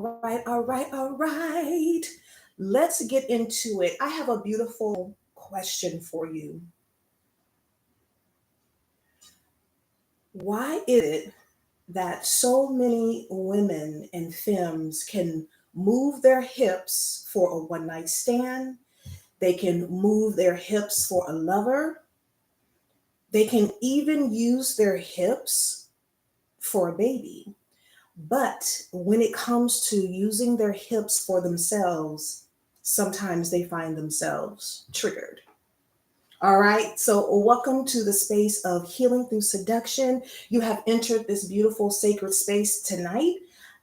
All right. Let's get into it. I have a beautiful question for you. Why is it that so many women and femmes can move their hips for a one night stand? They can move their hips for a lover. They can even use their hips for a baby. But when it comes to using their hips for themselves, sometimes they find themselves triggered. All right, so welcome to the space of healing through seduction. You have entered this beautiful sacred space tonight.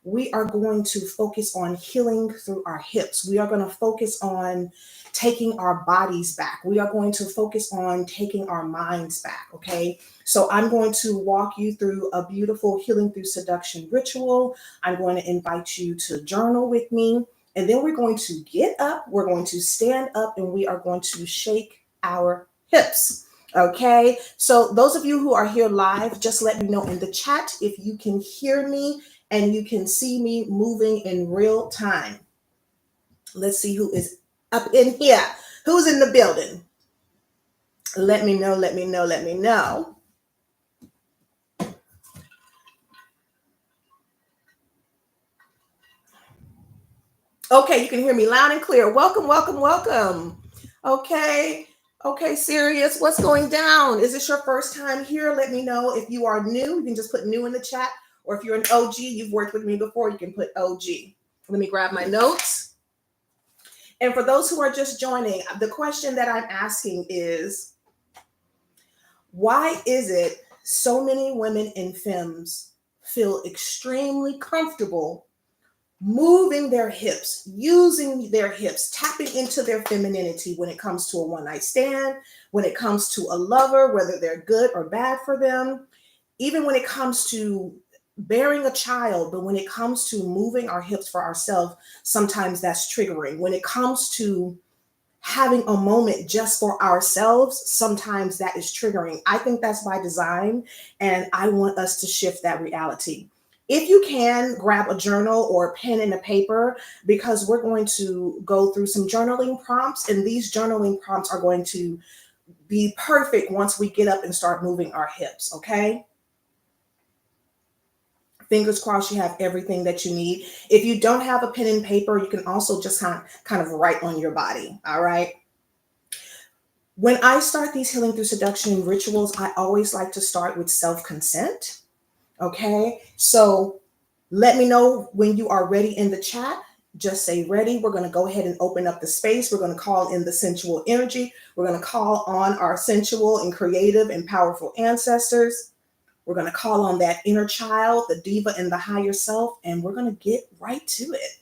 We are going to focus on healing through our hips. We are going to focus on taking our bodies back. We are going to focus on taking our minds back, okay? So I'm going to walk you through a beautiful healing through seduction ritual. I'm going to invite you to journal with me. And then we're going to get up, we're going to stand up, and we are going to shake our hips. Okay, so those of you who are here live, just let me know in the chat if you can hear me and you can see me moving in real time. Let's see who is up in here. Who's in the building? Let me know, let me know, let me know. Okay, you can hear me loud and clear. Welcome, welcome, welcome. Okay. Okay, serious. What's going down? Is this your first time here? Let me know. If you are new, you can just put new in the chat. Or if you're an OG, you've worked with me before, you can put OG. Let me grab my notes. And for those who are just joining, the question that I'm asking is, why is it so many women and femmes feel extremely comfortable moving their hips, using their hips, tapping into their femininity when it comes to a one night stand, when it comes to a lover, whether they're good or bad for them, even when it comes to bearing a child, but when it comes to moving our hips for ourselves, sometimes that's triggering. When it comes to having a moment just for ourselves, sometimes that is triggering. I think that's by design, and I want us to shift that reality. If you can, grab a journal or a pen and a paper, because we're going to go through some journaling prompts, and these journaling prompts are going to be perfect once we get up and start moving our hips, okay? Fingers crossed you have everything that you need. If you don't have a pen and paper, you can also just kind of write on your body, all right? When I start these healing through seduction rituals, I always like to start with self-consent. Okay, so let me know when you are ready in the chat. Just say ready. We're going to go ahead and open up the space. We're going to call in the sensual energy. We're going to call on our sensual and creative and powerful ancestors. We're going to call on that inner child, the diva and the higher self, and we're going to get right to it.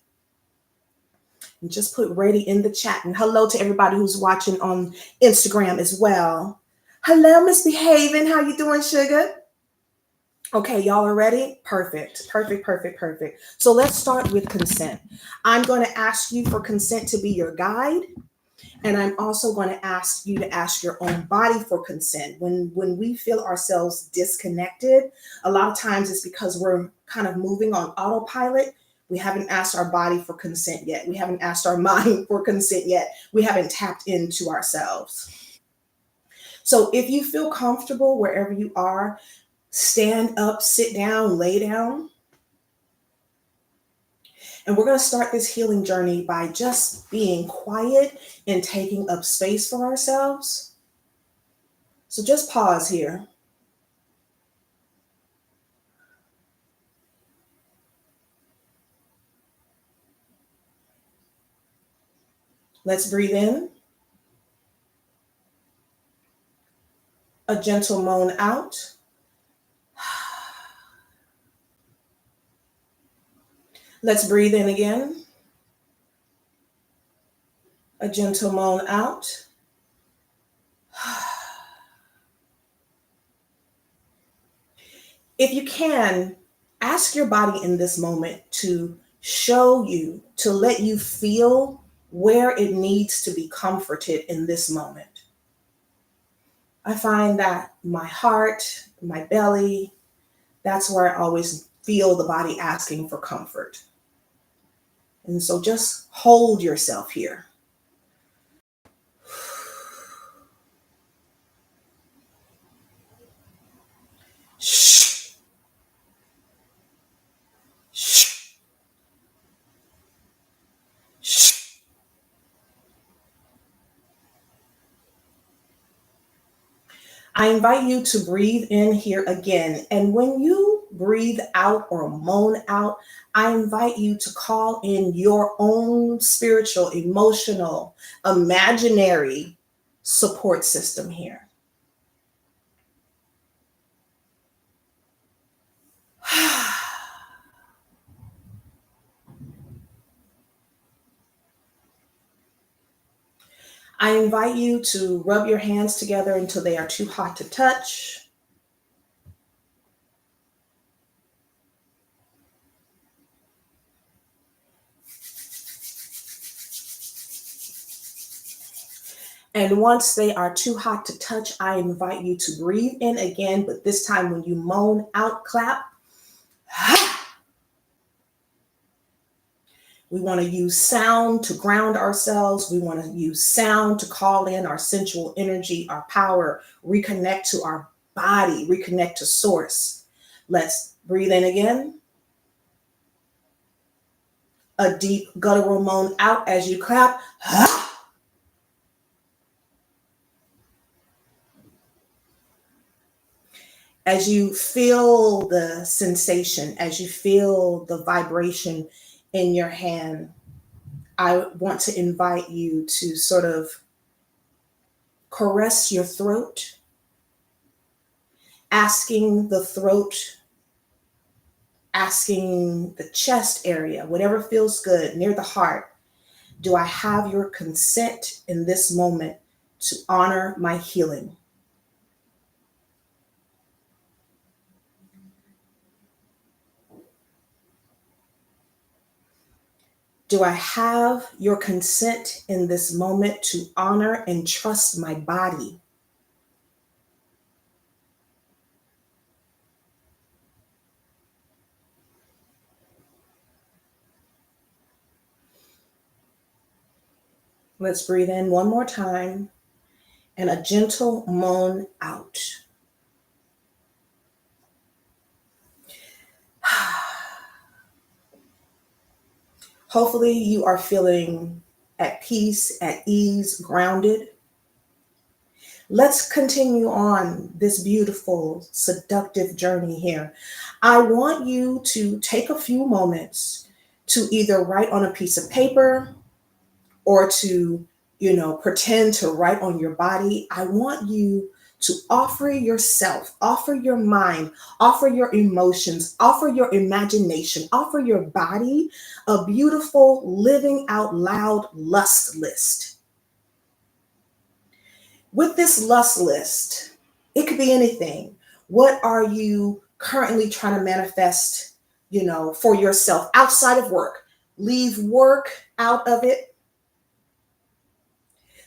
And just put ready in the chat. And hello to everybody who's watching on Instagram as well. Hello, Misbehaving. How you doing, sugar? Okay, y'all are ready? Perfect. So let's start with consent. I'm going to ask you for consent to be your guide. And I'm also going to ask you to ask your own body for consent. When we feel ourselves disconnected, a lot of times it's because we're kind of moving on autopilot. We haven't asked our body for consent yet. We haven't asked our mind for consent yet. We haven't tapped into ourselves. So if you feel comfortable wherever you are, stand up, sit down, lay down. And we're going to start this healing journey by just being quiet and taking up space for ourselves. So just pause here. Let's breathe in. A gentle moan out. Let's breathe in again. A gentle moan out. If you can, ask your body in this moment to show you, to let you feel where it needs to be comforted in this moment. I find that my heart, my belly, that's where I always feel the body asking for comfort. And so just hold yourself here. Shh. Shh. Shh. I invite you to breathe in here again. And when you breathe out or moan out, I invite you to call in your own spiritual, emotional, imaginary support system here. I invite you to rub your hands together until they are too hot to touch. And once they are too hot to touch, I invite you to breathe in again, but this time when you moan out, clap. We want to use sound to ground ourselves. We want to use sound to call in our sensual energy, our power, reconnect to our body, reconnect to source. Let's breathe in again. A deep guttural moan out as you clap. As you feel the sensation, as you feel the vibration in your hand, I want to invite you to sort of caress your throat, asking the throat, asking the chest area, whatever feels good near the heart. Do I have your consent in this moment to honor my healing? Do I have your consent in this moment to honor and trust my body? Let's breathe in one more time and a gentle moan out. Hopefully, you are feeling at peace, at ease, grounded. Let's continue on this beautiful, seductive journey here. I want you to take a few moments to either write on a piece of paper or to, pretend to write on your body. I want you to offer yourself, offer your mind, offer your emotions, offer your imagination, offer your body a beautiful living out loud lust list. With this lust list, it could be anything. What are you currently trying to manifest, for yourself outside of work? Leave work out of it.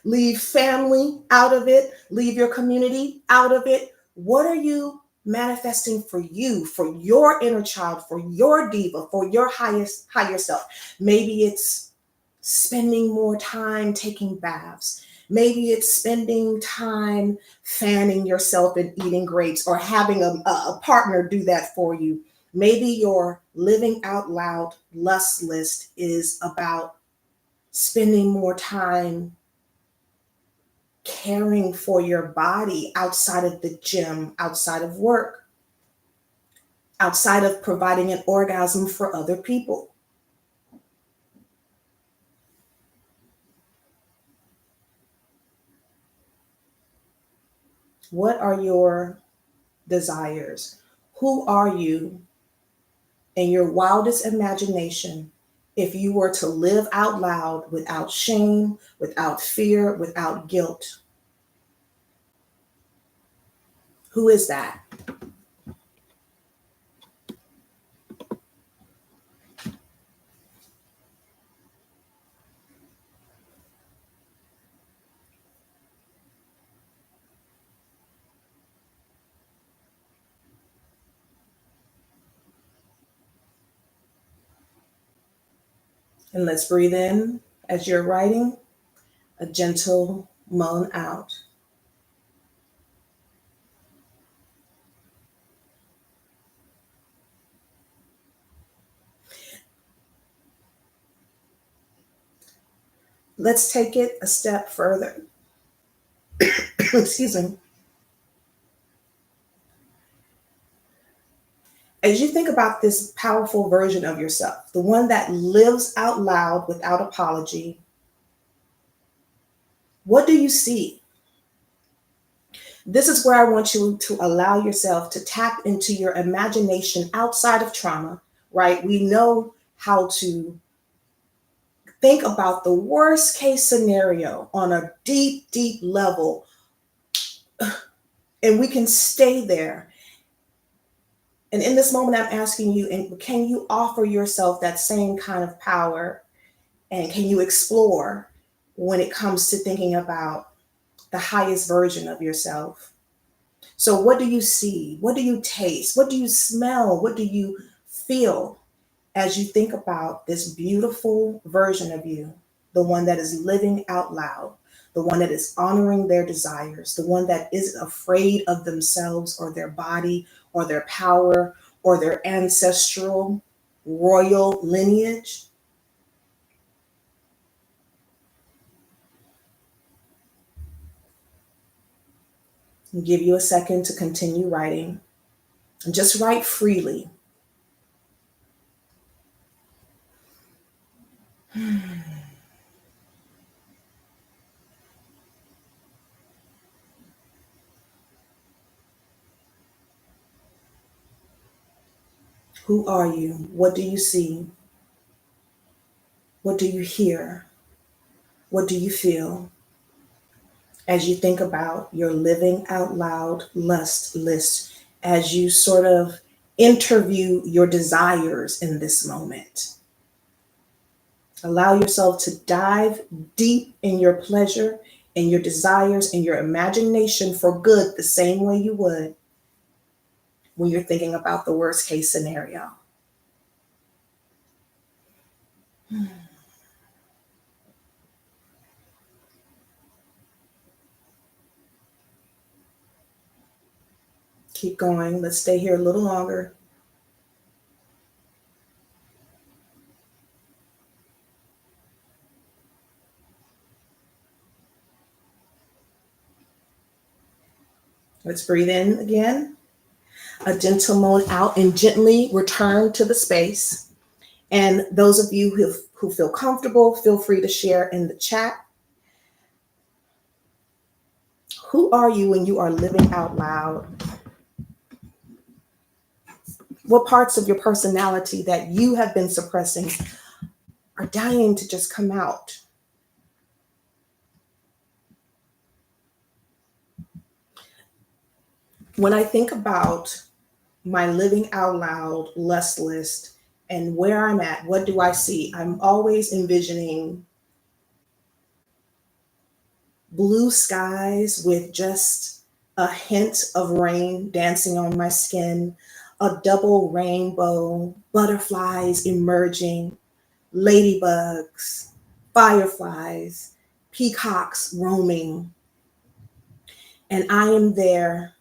Leave family out of it. Leave your community out of it. What are you manifesting for you, for your inner child, for your diva, for your higher self? Maybe it's spending more time taking baths. Maybe it's spending time fanning yourself and eating grapes, or having a partner do that for you. Maybe your living out loud lust list is about spending more time caring for your body outside of the gym, outside of work, outside of providing an orgasm for other people. What are your desires? Who are you in your wildest imagination if you were to live out loud without shame, without fear, without guilt? Who is that? And let's breathe in as you're writing, a gentle moan out. Let's take it a step further. Excuse me. As you think about this powerful version of yourself, the one that lives out loud without apology, what do you see? This is where I want you to allow yourself to tap into your imagination outside of trauma, right? We know how to think about the worst case scenario on a deep, deep level, and we can stay there. And in this moment, I'm asking you, and can you offer yourself that same kind of power? And can you explore when it comes to thinking about the highest version of yourself? So, what do you see? What do you taste? What do you smell? What do you feel as you think about this beautiful version of you, the one that is living out loud, the one that is honoring their desires, the one that isn't afraid of themselves or their body or their power or their ancestral royal lineage? I'll give you a second to continue writing and just write freely. Who are you? What do you see? What do you hear? What do you feel as you think about your living out loud lust list, as you sort of interview your desires in this moment? Allow yourself to dive deep in your pleasure and your desires and your imagination for good, the same way you would when you're thinking about the worst case scenario. Keep going. Let's stay here a little longer. Let's breathe in again. A gentle moan out and gently return to the space. And those of you who feel comfortable, feel free to share in the chat. Who are you when you are living out loud? What parts of your personality that you have been suppressing are dying to just come out? When I think about my living out loud lust list and where I'm at, what do I see? I'm always envisioning blue skies with just a hint of rain dancing on my skin, a double rainbow, butterflies emerging, ladybugs, fireflies, peacocks roaming, and I am there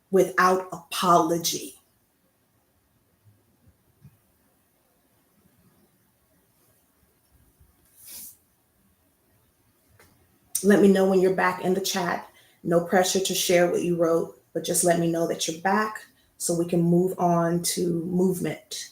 without apology. Let me know when you're back in the chat. No pressure to share what you wrote, but just let me know that you're back so we can move on to movement.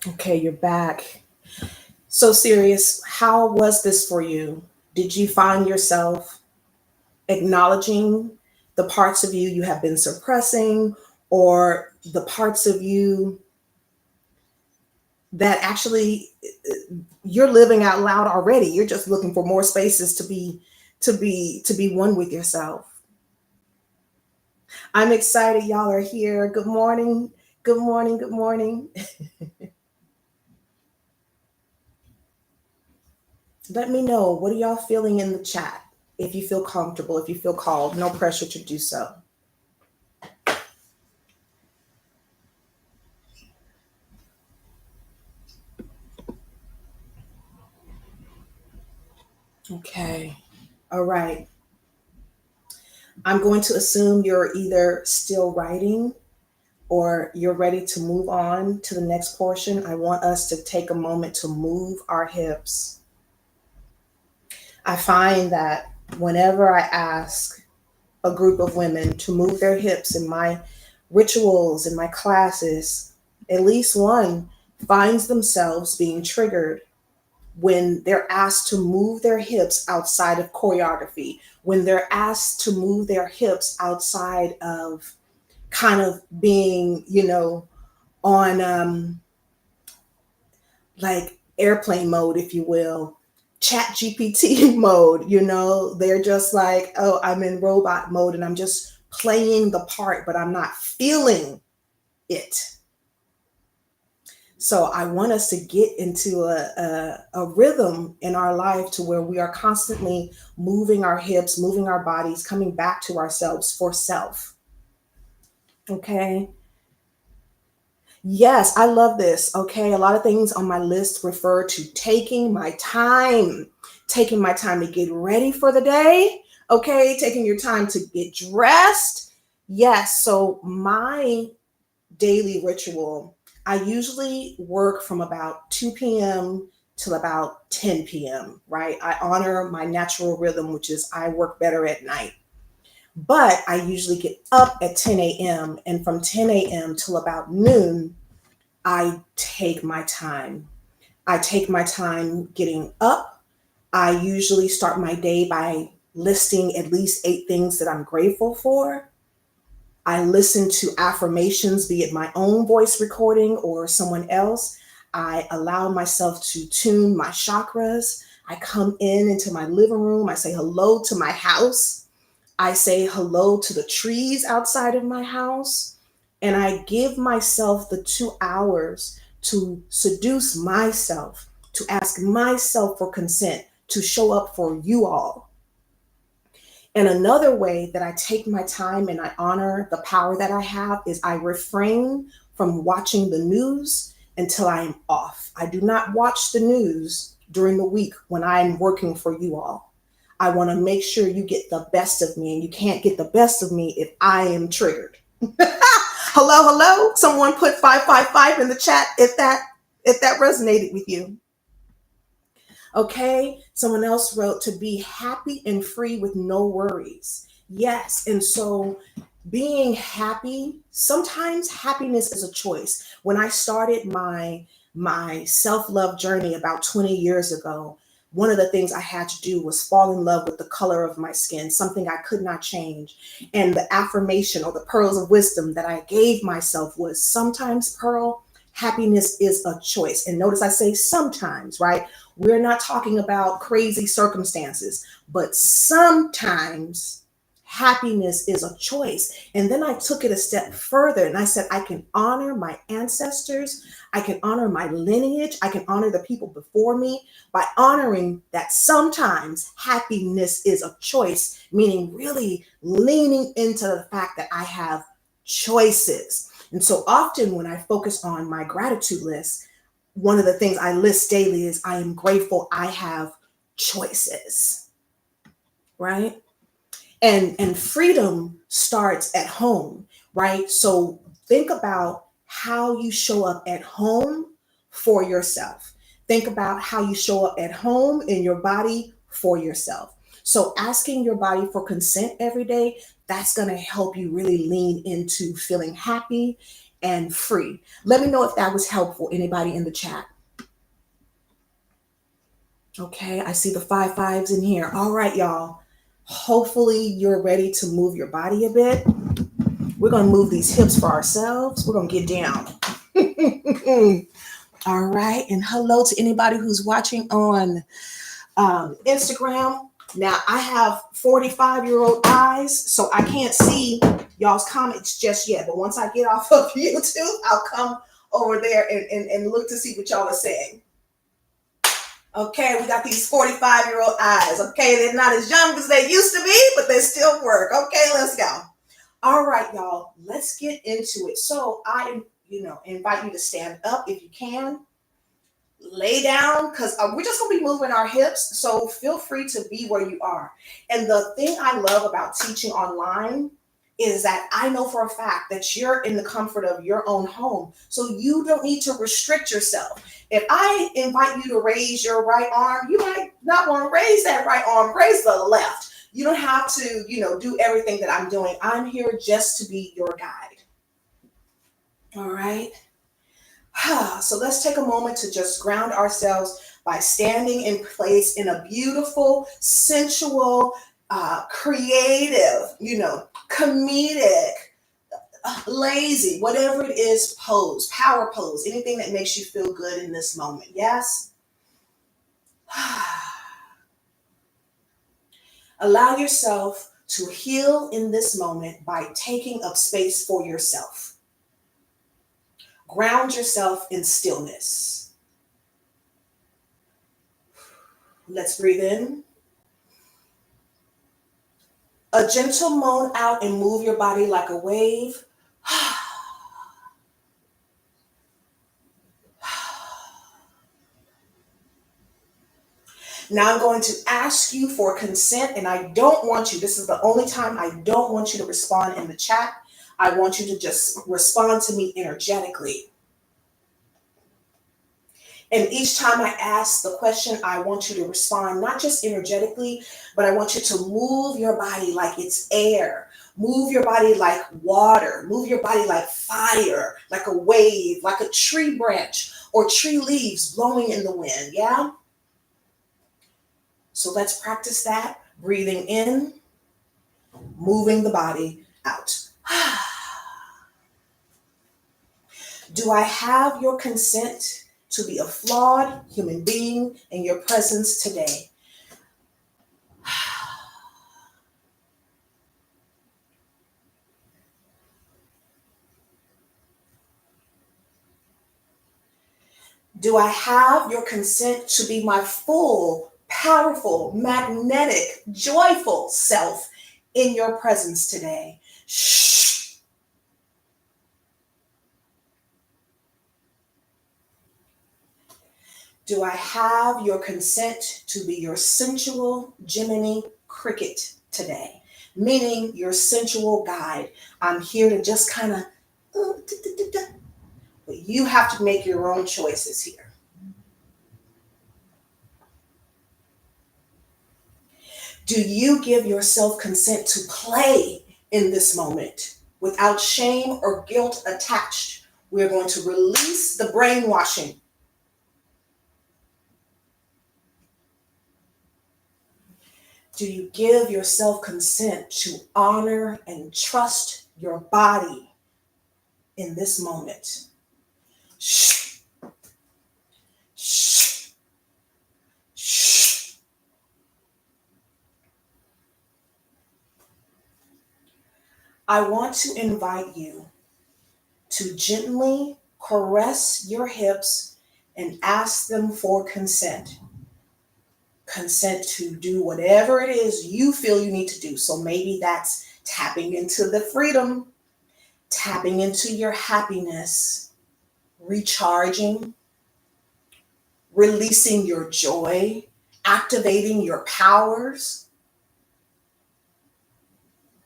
Okay, you're back. So serious, how was this for you? Did you find yourself acknowledging the parts of you you have been suppressing, or the parts of you that actually you're living out loud already? You're just looking for more spaces to be one with yourself. I'm excited y'all are here. Good morning. Good morning. Good morning. Let me know, what are y'all feeling in the chat? If you feel comfortable, if you feel called, no pressure to do so. Okay. All right. I'm going to assume you're either still writing or you're ready to move on to the next portion. I want us to take a moment to move our hips. I find that whenever I ask a group of women to move their hips in my rituals, in my classes, at least one finds themselves being triggered when they're asked to move their hips outside of choreography, when they're asked to move their hips outside of kind of being, on like airplane mode, if you will, chat GPT mode, they're just like, oh, I'm in robot mode and I'm just playing the part, but I'm not feeling it. So I want us to get into a rhythm in our life to where we are constantly moving our hips, moving our bodies, coming back to ourselves for self. Okay. Yes, I love this. Okay. A lot of things on my list refer to taking my time to get ready for the day. Okay. Taking your time to get dressed. Yes. So my daily ritual, I usually work from about 2 p.m. till about 10 p.m., right? I honor my natural rhythm, which is I work better at night. But I usually get up at 10 a.m. and from 10 a.m. till about noon, I take my time. I take my time getting up. I usually start my day by listing at least 8 things that I'm grateful for. I listen to affirmations, be it my own voice recording or someone else. I allow myself to tune my chakras. I come into my living room. I say hello to my house. I say hello to the trees outside of my house. And I give myself the 2 hours to seduce myself, to ask myself for consent, to show up for you all. And another way that I take my time and I honor the power that I have is I refrain from watching the news until I am off. I do not watch the news during the week when I'm working for you all. I want to make sure you get the best of me, and you can't get the best of me if I am triggered. Hello, hello. Someone put 555 in the chat if that resonated with you. Okay, someone else wrote to be happy and free with no worries. Yes, and so being happy, sometimes happiness is a choice. When I started my self-love journey about 20 years ago, one of the things I had to do was fall in love with the color of my skin, something I could not change. And the affirmation or the pearls of wisdom that I gave myself was, sometimes, Pearl, happiness is a choice. And notice I say sometimes, right? We're not talking about crazy circumstances, but sometimes happiness is a choice. And then I took it a step further and I said, I can honor my ancestors. I can honor my lineage. I can honor the people before me by honoring that sometimes happiness is a choice, meaning really leaning into the fact that I have choices. And so often when I focus on my gratitude list, one of the things I list daily is I am grateful I have choices, right? And freedom starts at home, right? So think about how you show up at home for yourself. Think about how you show up at home in your body for yourself. So asking your body for consent every day, that's going to help you really lean into feeling happy and free. Let me know if that was helpful. Anybody in the chat? Okay, I see the 5 5s in here. All right, y'all. Hopefully you're ready to move your body a bit. We're going to move these hips for ourselves. We're going to get down. All right. And hello to anybody who's watching on Instagram. Now, I have 45-year-old eyes, so I can't see y'all's comments just yet. But once I get off of YouTube, I'll come over there and look to see what y'all are saying. Okay, we got these 45-year-old eyes. Okay, they're not as young as they used to be, but they still work. Okay, let's go. All right, y'all, let's get into it. So I, invite you to stand up if you can. Lay down, because we're just going to be moving our hips. So feel free to be where you are. And the thing I love about teaching online is that I know for a fact that you're in the comfort of your own home. So you don't need to restrict yourself. If I invite you to raise your right arm, you might not want to raise that right arm, raise the left. You don't have to, do everything that I'm doing. I'm here just to be your guide. All right. So let's take a moment to just ground ourselves by standing in place in a beautiful, sensual, creative, comedic, lazy, whatever it is, pose, power pose, anything that makes you feel good in this moment. Yes? Allow yourself to heal in this moment by taking up space for yourself. Ground yourself in stillness. Let's breathe in. A gentle moan out and move your body like a wave. Now I'm going to ask you for consent, and I don't want you, this is the only time I don't want you to respond in the chat. I want you to just respond to me energetically. And each time I ask the question, I want you to respond, not just energetically, but I want you to move your body like it's air. Move your body like water. Move your body like fire, like a wave, like a tree branch or tree leaves blowing in the wind. Yeah? So let's practice that. Breathing in, moving the body out. Do I have your consent to be a flawed human being in your presence today? Do I have your consent to be my full, powerful, magnetic, joyful self in your presence today? Shh. Do I have your consent to be your sensual Jiminy Cricket today? Meaning your sensual guide. I'm here to just kind of, but you have to make your own choices here. Do you give yourself consent to play in this moment without shame or guilt attached? We're going to release the brainwashing. Do you give yourself consent to honor and trust your body in this moment? Shh. Shh. Shh. I want to invite you to gently caress your hips and ask them for consent. Consent to do whatever it is you feel you need to do. So maybe that's tapping into the freedom, tapping into your happiness, recharging, releasing your joy, activating your powers.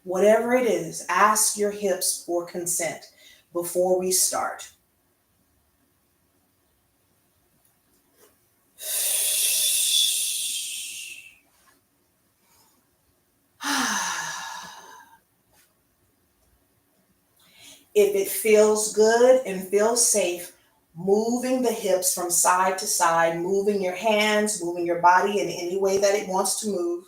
Whatever it is, ask your hips for consent before we start. If it feels good and feels safe, moving the hips from side to side, moving your hands, moving your body in any way that it wants to move.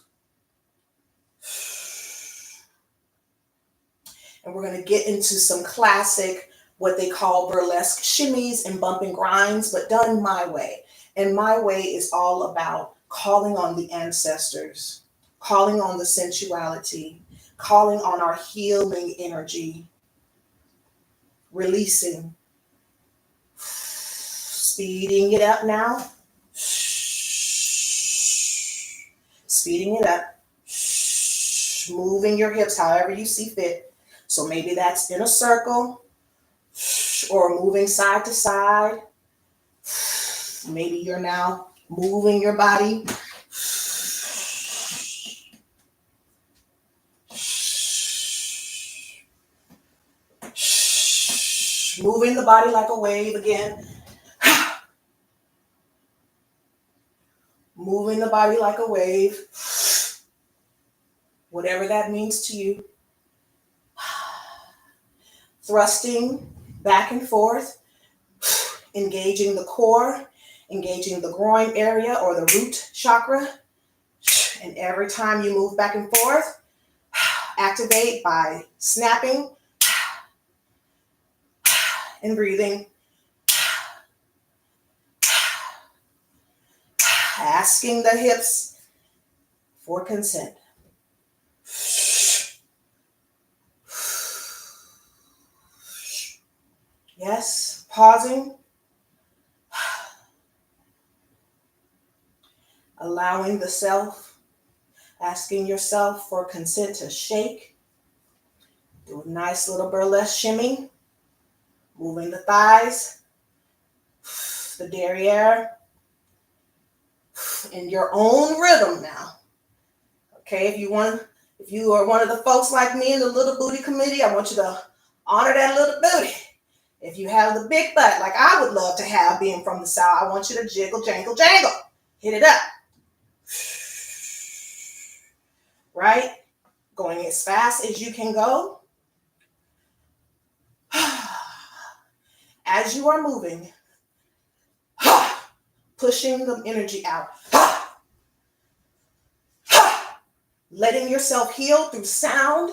And we're going to get into some classic, what they call burlesque shimmies and bump and grinds, but done my way. And my way is all about calling on the ancestors, calling on the sensuality, calling on our healing energy, releasing, speeding it up now, speeding it up, moving your hips however you see fit. So maybe that's in a circle or moving side to side. Maybe you're now moving your body. Moving the body like a wave again. Moving the body like a wave. Whatever that means to you. Thrusting back and forth. Engaging the core. Engaging the groin area or the root chakra. And every time you move back and forth, activate by snapping and breathing. Asking the hips for consent. Yes, pausing. Allowing the self, asking yourself for consent to shake. Do a nice little burlesque shimmy. Moving the thighs, the derriere, in your own rhythm now. Okay, if you are one of the folks like me in the little booty committee, I want you to honor that little booty. If you have the big butt, like I would love to have being from the South, I want you to jiggle, jangle, jangle. Hit it up. Right? Going as fast as you can go. As you are moving, pushing the energy out. Letting yourself heal through sound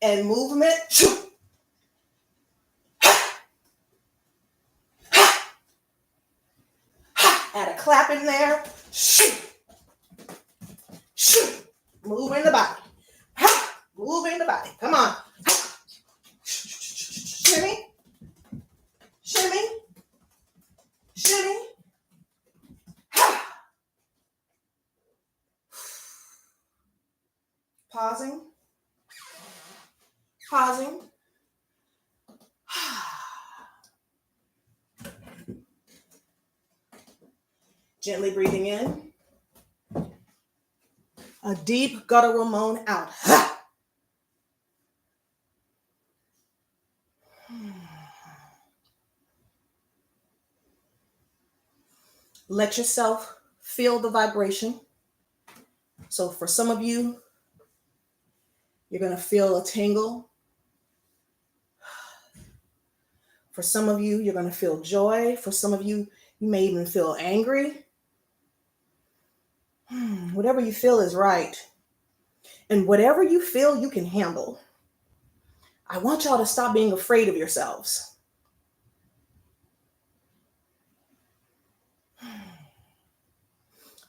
and movement. Add a clap in there. Moving the body. Moving the body. Come on. Shimmy. Shimmy. Shimmy. Pausing. Pausing. Gently breathing in. A deep guttural moan out. Let yourself feel the vibration. So for some of you, you're going to feel a tingle. For some of you, you're going to feel joy. For some of you, you may even feel angry. Whatever you feel is right. And whatever you feel, you can handle. I want y'all to stop being afraid of yourselves.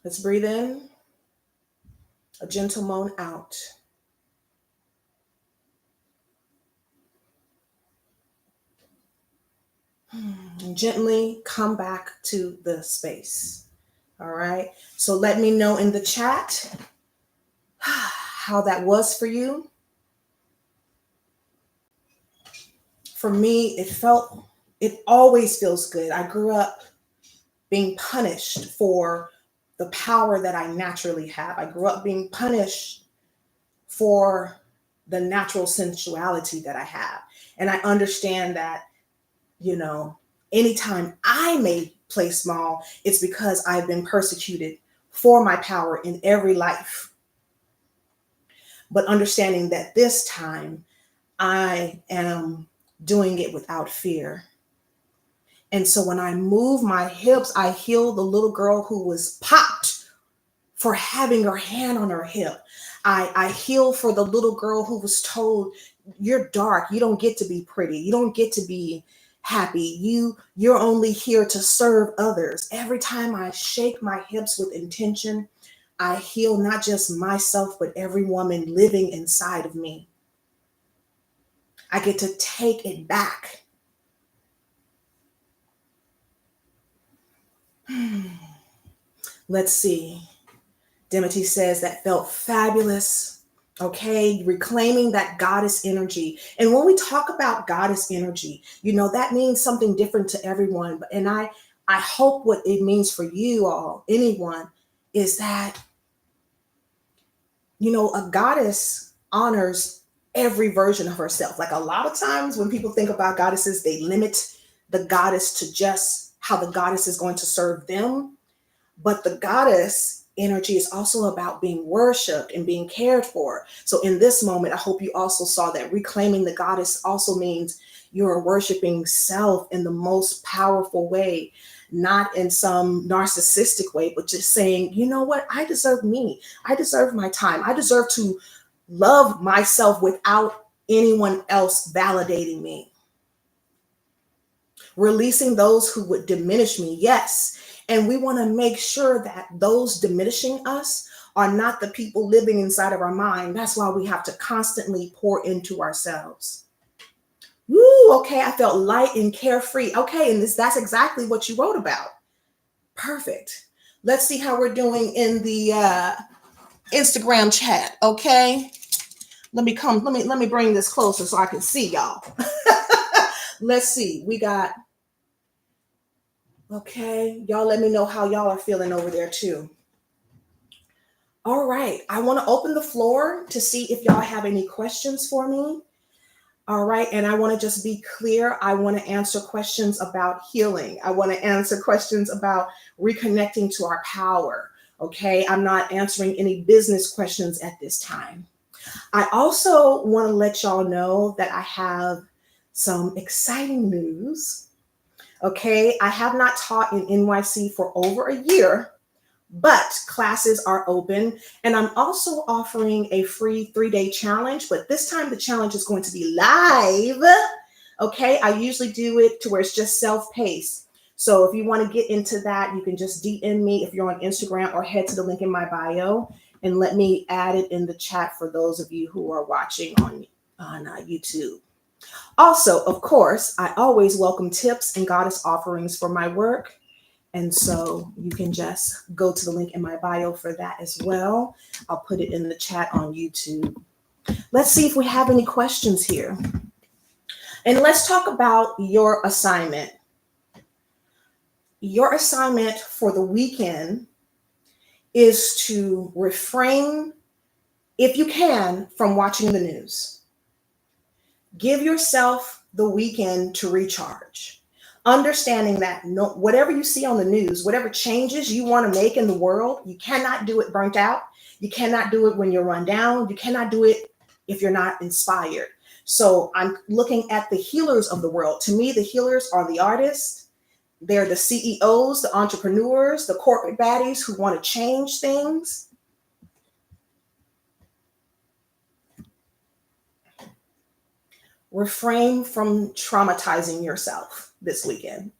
Let's breathe in. A gentle moan out. And gently come back to the space. All right. So let me know in the chat how that was for you. For me, it always feels good. I grew up being punished for the power that I naturally have. I grew up being punished for the natural sensuality that I have. And I understand that, anytime I may play small, it's because I've been persecuted for my power in every life. But understanding that this time I am doing it without fear. And so when I move my hips, I heal the little girl who was popped for having her hand on her hip. I heal for the little girl who was told, you're dark, you don't get to be pretty, you don't get to be happy, you're only here to serve others. Every time I shake my hips with intention, I heal not just myself, but every woman living inside of me. I get to take it back. Let's see. Dimity says that felt fabulous. Okay, reclaiming that goddess energy. And when we talk about goddess energy, that means something different to everyone. And I hope what it means for you all, anyone, is that, a goddess honors every version of herself. Like a lot of times when people think about goddesses, they limit the goddess to just how the goddess is going to serve them. But the goddess energy is also about being worshiped and being cared for. So in this moment, I hope you also saw that reclaiming the goddess also means you're worshiping self in the most powerful way, not in some narcissistic way, but just saying, you know what? I deserve me. I deserve my time. I deserve to love myself without anyone else validating me. Releasing those who would diminish me, yes. And we want to make sure that those diminishing us are not the people living inside of our mind. That's why we have to constantly pour into ourselves. Woo, okay, I felt light and carefree. Okay, and that's exactly what you wrote about. Perfect. Let's see how we're doing in the Instagram chat, okay? Let me bring this closer so I can see y'all. Let's see. We got, okay, y'all let me know how y'all are feeling over there too. All right, I want to open the floor to see if y'all have any questions for me. All right, and I want to just be clear. I want to answer questions about healing. I want to answer questions about reconnecting to our power. Okay, I'm not answering any business questions at this time. I also want to let y'all know that I have some exciting news. Okay, I have not taught in NYC for over a year, but classes are open. And I'm also offering a free 3-day challenge, but this time the challenge is going to be live. Okay, I usually do it to where it's just self-paced. So if you want to get into that, you can just DM me if you're on Instagram or head to the link in my bio and let me add it in the chat for those of you who are watching on YouTube. Also, of course, I always welcome tips and goddess offerings for my work. And so you can just go to the link in my bio for that as well. I'll put it in the chat on YouTube. Let's see if we have any questions here. And let's talk about your assignment. Your assignment for the weekend is to refrain, if you can, from watching the news. Give yourself the weekend to recharge. Understanding that whatever you see on the news, whatever changes you want to make in the world, you cannot do it burnt out. You cannot do it when you're run down. You cannot do it if you're not inspired. So I'm looking at the healers of the world. To me, the healers are the artists. They're the CEOs, the entrepreneurs, the corporate baddies who want to change things. Refrain from traumatizing yourself this weekend.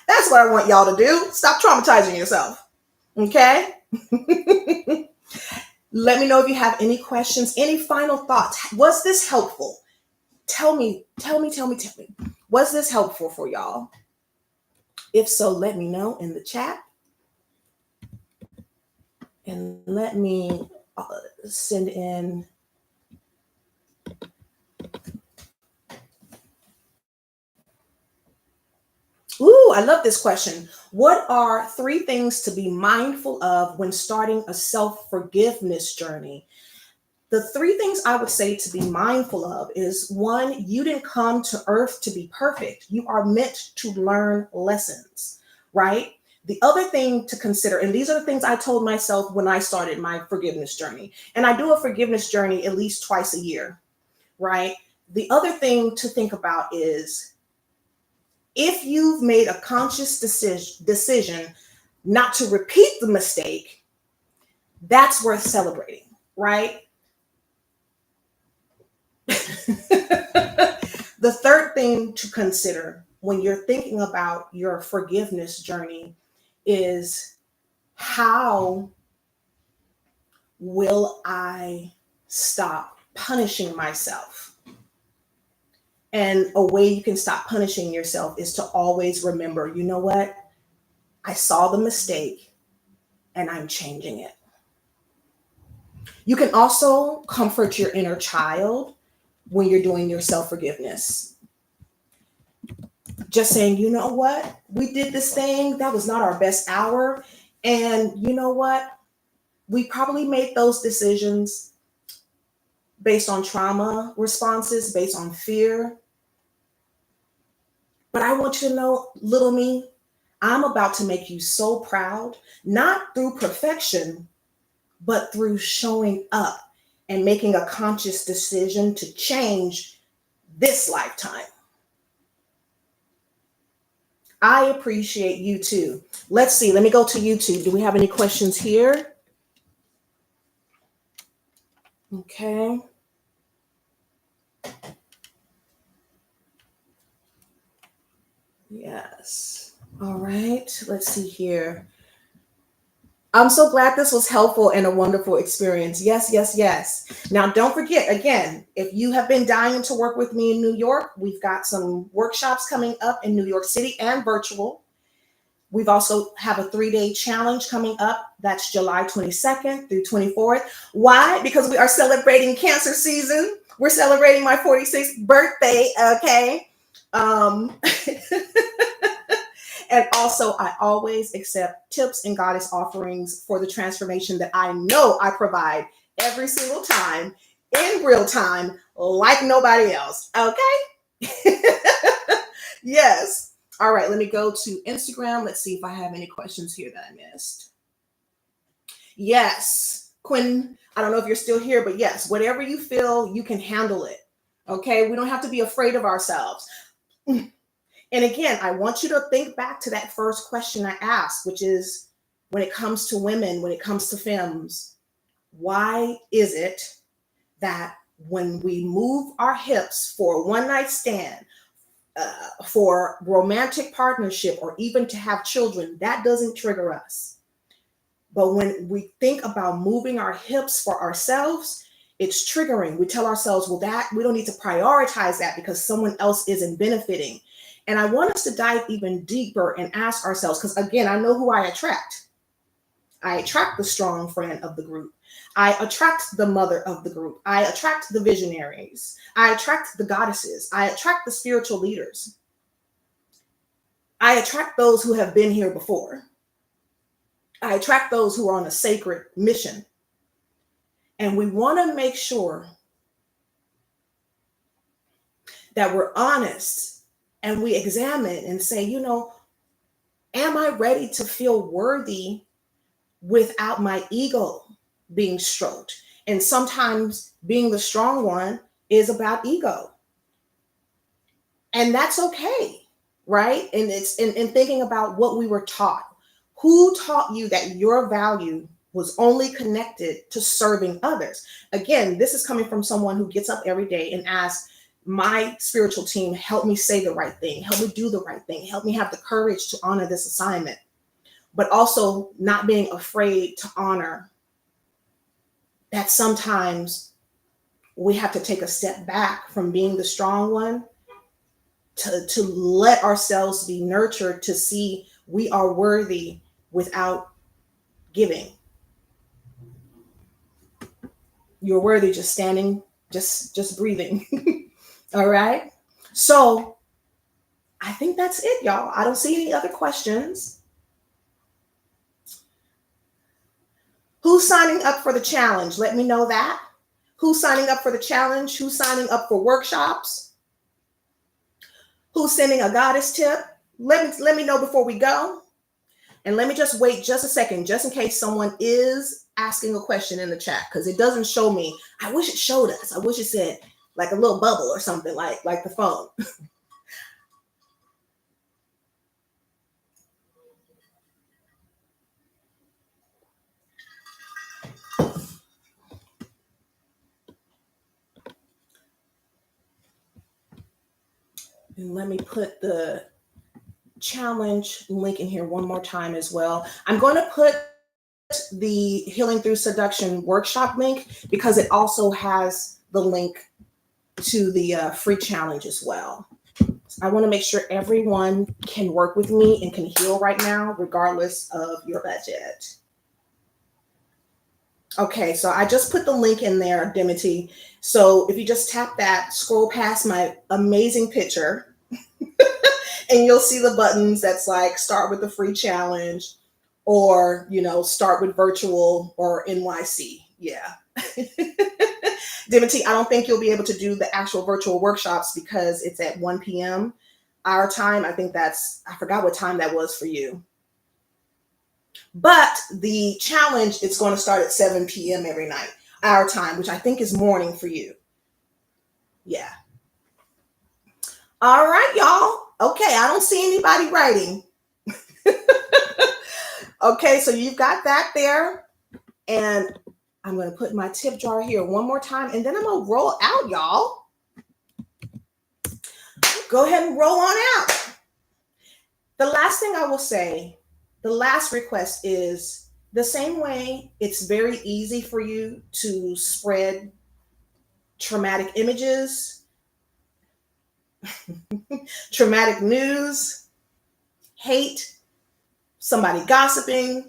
That's what I want y'all to do. Stop traumatizing yourself. Okay? Let me know if you have any questions, any final thoughts. Was this helpful? Tell me. Was this helpful for y'all? If so, let me know in the chat. And let me send in. Ooh, I love this question. What are 3 things to be mindful of when starting a self-forgiveness journey? The 3 things I would say to be mindful of is 1, you didn't come to earth to be perfect. You are meant to learn lessons, right? The other thing to consider, and these are the things I told myself when I started my forgiveness journey, and I do a forgiveness journey at least twice a year, right? The other thing to think about is if you've made a conscious decision not to repeat the mistake, that's worth celebrating, right? The third thing to consider when you're thinking about your forgiveness journey is How will I stop punishing myself? And a way you can stop punishing yourself is to always remember, you know what? I saw the mistake and I'm changing it. You can also comfort your inner child when you're doing your self forgiveness. Just saying, you know what? We did this thing. That was not our best hour. And you know what? We probably made those decisions based on trauma responses, based on fear. But I want you to know, little me, I'm about to make you so proud, not through perfection, but through showing up and making a conscious decision to change this lifetime. I appreciate you too. Let's see. Let me go to YouTube. Do we have any questions here? Okay. Yes. All right. Let's see here. I'm so glad this was helpful and a wonderful experience. Yes, yes, yes. Now, don't forget, again, if you have been dying to work with me in New York, we've got some workshops coming up in New York City and virtual. We've also have a 3-day challenge coming up. That's July 22nd through 24th. Why? Because we are celebrating cancer season. We're celebrating my 46th birthday, okay? Um, and also, I always accept tips and goddess offerings for the transformation that I know I provide every single time in real time, like nobody else, okay? Yes. All right, let me go to Instagram. Let's see if I have any questions here that I missed. Yes, Quinn, I don't know if you're still here, but yes, whatever you feel, you can handle it. Okay, we don't have to be afraid of ourselves. And again, I want you to think back to that first question I asked, which is when it comes to women, when it comes to femmes, why is it that when we move our hips for a one night stand, for romantic partnership, or even to have children, that doesn't trigger us? But when we think about moving our hips for ourselves, it's triggering. We tell ourselves, well, that we don't need to prioritize that because someone else isn't benefiting. And I want us to dive even deeper and ask ourselves, because again, I know who I attract. I attract the strong friend of the group. I attract the mother of the group. I attract the visionaries. I attract the goddesses. I attract the spiritual leaders. I attract those who have been here before. I attract those who are on a sacred mission. And we want to make sure that we're honest and we examine and say, you know, am I ready to feel worthy without my ego being stroked? And sometimes being the strong one is about ego. And that's okay, right? And it's in thinking about what we were taught. Who taught you that your value was only connected to serving others? Again, this is coming from someone who gets up every day and asks, my spiritual team, help me say the right thing, help me do the right thing, help me have the courage to honor this assignment, but also not being afraid to honor that sometimes we have to take a step back from being the strong one to let ourselves be nurtured to see we are worthy without giving. You're worthy just standing, just breathing. All right. So I think that's it, y'all. I don't see any other questions. Who's signing up for the challenge? Let me know that. Who's signing up for the challenge? Who's signing up for workshops? Who's sending a goddess tip? Let me know before we go. And let me just wait just a second, just in case someone is asking a question in the chat, because it doesn't show me. I wish it showed us. I wish it said like a little bubble or something like the phone. And let me put the challenge link in here one more time as well. I'm going to put the Healing Through Seduction workshop link because it also has the link to the free challenge as well. I want to make sure everyone can work with me and can heal right now, regardless of your budget. Okay, so I just put the link in there, Dimity. So if you just tap that, scroll past my amazing picture, and you'll see the buttons that's like start with the free challenge, or start with virtual or NYC. Yeah. Dimity, I don't think you'll be able to do the actual virtual workshops because it's at 1 p.m. our time. I forgot what time that was for you. But the challenge, it's going to start at 7 p.m. every night, our time, which I think is morning for you. Yeah. All right, y'all. Okay, I don't see anybody writing. Okay, so you've got that there. And I'm going to put my tip jar here one more time, and then I'm going to roll out, y'all. Go ahead and roll on out. The last thing I will say, the last request is the same way it's very easy for you to spread traumatic images, traumatic news, hate, somebody gossiping.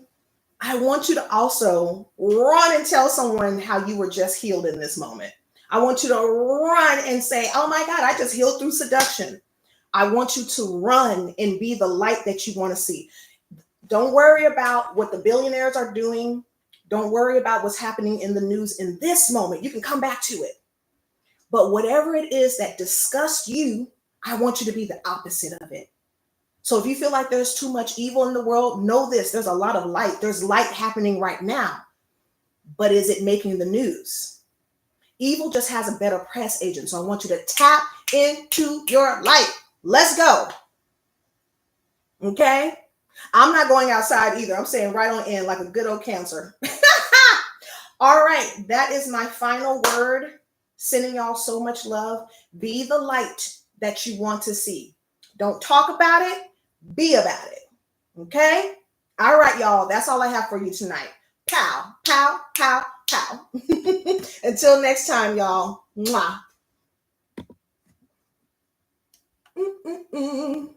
I want you to also run and tell someone how you were just healed in this moment. I want you to run and say, oh my God, I just healed through seduction. I want you to run and be the light that you want to see. Don't worry about what the billionaires are doing. Don't worry about what's happening in the news in this moment. You can come back to it. But whatever it is that disgusts you, I want you to be the opposite of it. So if you feel like there's too much evil in the world, know this, there's a lot of light. There's light happening right now. But is it making the news? Evil just has a better press agent. So I want you to tap into your light. Let's go. Okay? I'm not going outside either. I'm saying right on in like a good old Cancer. All right. That is my final word. Sending y'all so much love. Be the light that you want to see. Don't talk about it. Be about it. Okay? All right, y'all. That's all I have for you tonight. Pow, pow, pow, pow. Until next time, y'all. Mwah. Mm-mm-mm.